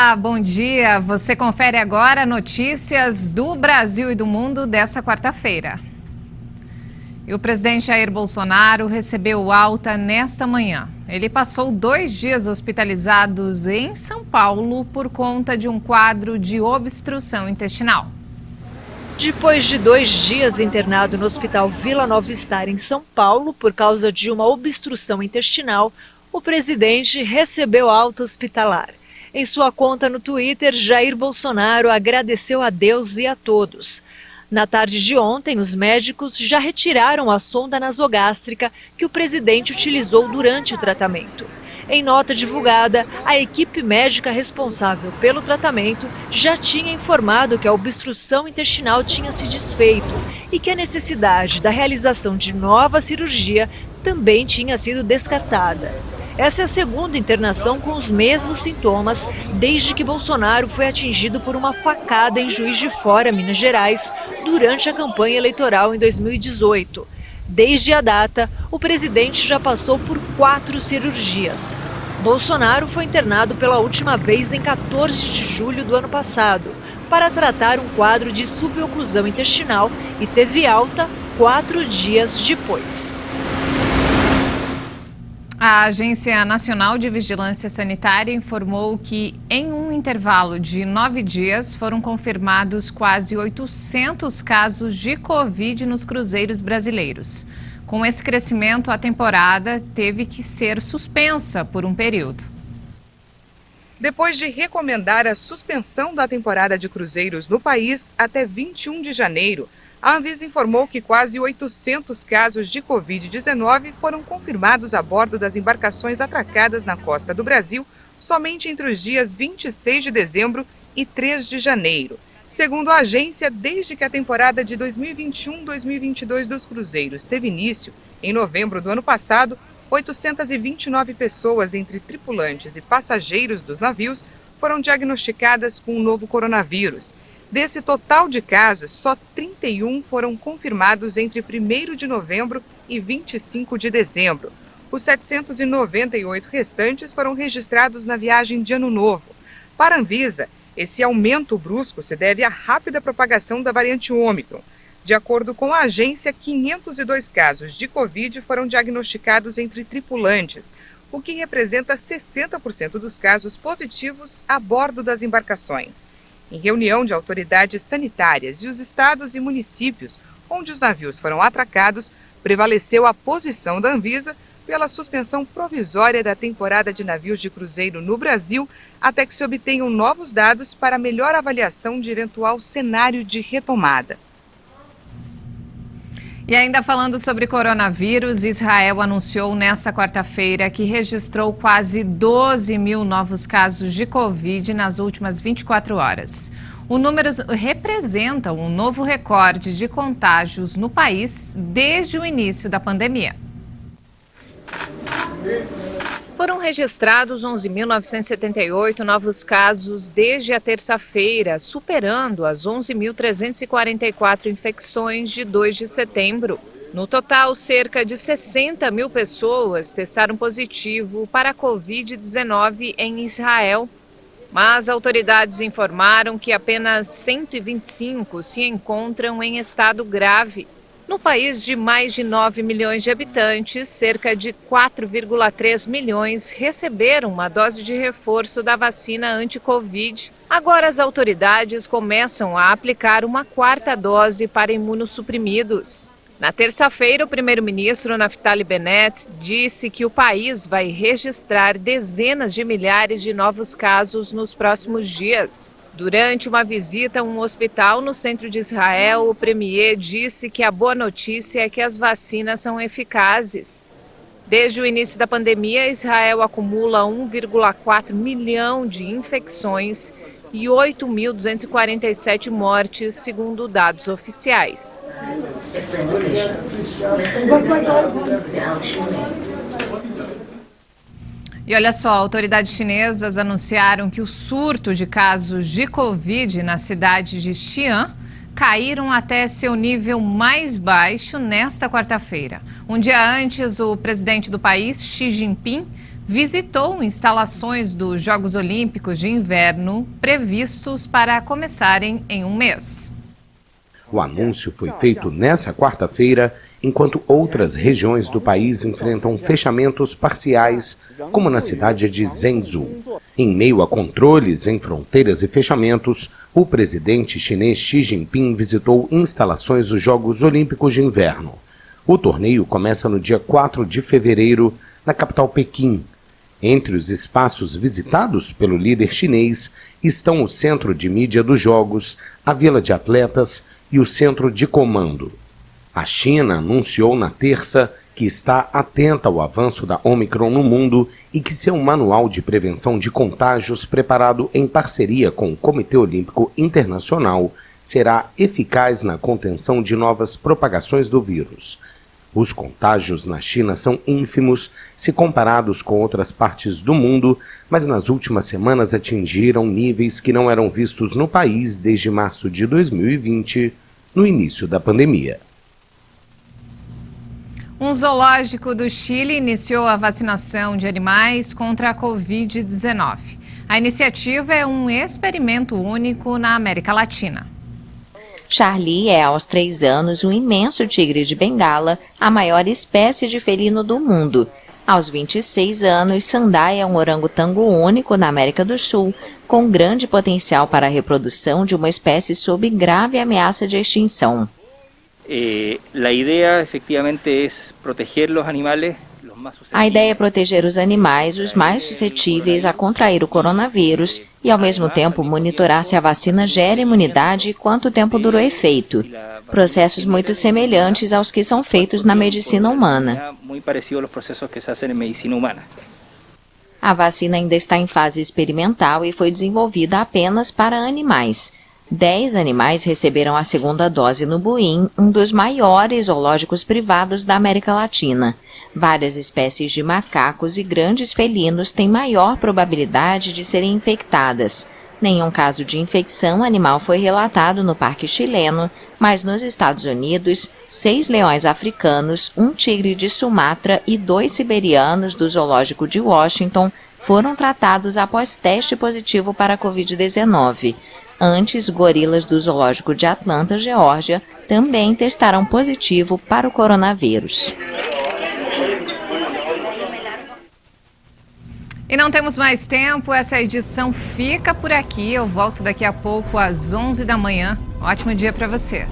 Olá, bom dia. Você confere agora notícias do Brasil e do mundo dessa quarta-feira. E o presidente Jair Bolsonaro recebeu alta nesta manhã. Ele passou 2 dias hospitalizados em São Paulo por conta de um quadro de obstrução intestinal. Depois de 2 dias internado no Hospital Vila Nova Star, em São Paulo, por causa de uma obstrução intestinal, o presidente recebeu alta hospitalar. Em sua conta no Twitter, Jair Bolsonaro agradeceu a Deus e a todos. Na tarde de ontem, os médicos já retiraram a sonda nasogástrica que o presidente utilizou durante o tratamento. Em nota divulgada, a equipe médica responsável pelo tratamento já tinha informado que a obstrução intestinal tinha se desfeito e que a necessidade da realização de nova cirurgia também tinha sido descartada. Essa é a segunda internação com os mesmos sintomas desde que Bolsonaro foi atingido por uma facada em Juiz de Fora, Minas Gerais, durante a campanha eleitoral em 2018. Desde a data, o presidente já passou por 4 cirurgias. Bolsonaro foi internado pela última vez em 14 de julho do ano passado, para tratar um quadro de suboclusão intestinal e teve alta 4 dias depois. A Agência Nacional de Vigilância Sanitária informou que, em um intervalo de 9 dias, foram confirmados quase 800 casos de Covid nos cruzeiros brasileiros. Com esse crescimento, a temporada teve que ser suspensa por um período. Depois de recomendar a suspensão da temporada de cruzeiros no país até 21 de janeiro, a Anvisa informou que quase 800 casos de Covid-19 foram confirmados a bordo das embarcações atracadas na costa do Brasil somente entre os dias 26 de dezembro e 3 de janeiro. Segundo a agência, desde que a temporada de 2021-2022 dos cruzeiros teve início, em novembro do ano passado, 829 pessoas entre tripulantes e passageiros dos navios foram diagnosticadas com o novo coronavírus. Desse total de casos, só 31 foram confirmados entre 1º de novembro e 25 de dezembro. Os 798 restantes foram registrados na viagem de Ano Novo. Para a Anvisa, esse aumento brusco se deve à rápida propagação da variante Ômicron. De acordo com a agência, 502 casos de Covid foram diagnosticados entre tripulantes, o que representa 60% dos casos positivos a bordo das embarcações. Em reunião de autoridades sanitárias e os estados e municípios onde os navios foram atracados, prevaleceu a posição da Anvisa pela suspensão provisória da temporada de navios de cruzeiro no Brasil até que se obtenham novos dados para melhor avaliação de eventual cenário de retomada. E ainda falando sobre coronavírus, Israel anunciou nesta quarta-feira que registrou quase 12 mil novos casos de Covid nas últimas 24 horas. O número representa um novo recorde de contágios no país desde o início da pandemia. Foram registrados 11.978 novos casos desde a terça-feira, superando as 11.344 infecções de 2 de setembro. No total, cerca de 60 mil pessoas testaram positivo para a Covid-19 em Israel. Mas autoridades informaram que apenas 125 se encontram em estado grave. No país de mais de 9 milhões de habitantes, cerca de 4,3 milhões receberam uma dose de reforço da vacina anti-Covid. Agora as autoridades começam a aplicar uma 4ª dose para imunossuprimidos. Na terça-feira, o primeiro-ministro Naftali Bennett disse que o país vai registrar dezenas de milhares de novos casos nos próximos dias. Durante uma visita a um hospital no centro de Israel, o premier disse que a boa notícia é que as vacinas são eficazes. Desde o início da pandemia, Israel acumula 1,4 milhão de infecções e 8.247 mortes, segundo dados oficiais. E olha só, autoridades chinesas anunciaram que o surto de casos de Covid na cidade de Xi'an caíram até seu nível mais baixo nesta quarta-feira. Um dia antes, o presidente do país, Xi Jinping, visitou instalações dos Jogos Olímpicos de Inverno previstos para começarem em um mês. O anúncio foi feito nesta quarta-feira, enquanto outras regiões do país enfrentam fechamentos parciais, como na cidade de Zhengzhou. Em meio a controles em fronteiras e fechamentos, o presidente chinês Xi Jinping visitou instalações dos Jogos Olímpicos de Inverno. O torneio começa no dia 4 de fevereiro, na capital Pequim. Entre os espaços visitados pelo líder chinês estão o centro de mídia dos Jogos, a vila de atletas e o centro de comando. A China anunciou na terça que está atenta ao avanço da Omicron no mundo e que seu manual de prevenção de contágios, preparado em parceria com o Comitê Olímpico Internacional, será eficaz na contenção de novas propagações do vírus. Os contágios na China são ínfimos se comparados com outras partes do mundo, mas nas últimas semanas atingiram níveis que não eram vistos no país desde março de 2020, no início da pandemia. Um zoológico do Chile iniciou a vacinação de animais contra a Covid-19. A iniciativa é um experimento único na América Latina. Charlie é, aos 3 anos, um imenso tigre de Bengala, a maior espécie de felino do mundo. Aos 26 anos, Sandai é um orangotango único na América do Sul, com grande potencial para a reprodução de uma espécie sob grave ameaça de extinção. A ideia, efetivamente, é proteger os animais. A ideia é proteger os animais, os mais suscetíveis a contrair o coronavírus, e ao mesmo tempo monitorar se a vacina gera imunidade e quanto tempo dura o efeito. Processos muito semelhantes aos que são feitos na medicina humana. A vacina ainda está em fase experimental e foi desenvolvida apenas para animais. 10 animais receberam a segunda dose no Buin, um dos maiores zoológicos privados da América Latina. Várias espécies de macacos e grandes felinos têm maior probabilidade de serem infectadas. Nenhum caso de infecção animal foi relatado no parque chileno, mas nos Estados Unidos, 6 leões africanos, um tigre de Sumatra e 2 siberianos do zoológico de Washington foram tratados após teste positivo para a Covid-19. Antes, gorilas do zoológico de Atlanta, Geórgia, também testaram positivo para o coronavírus. E não temos mais tempo, essa edição fica por aqui. Eu volto daqui a pouco às 11 da manhã. Ótimo dia para você.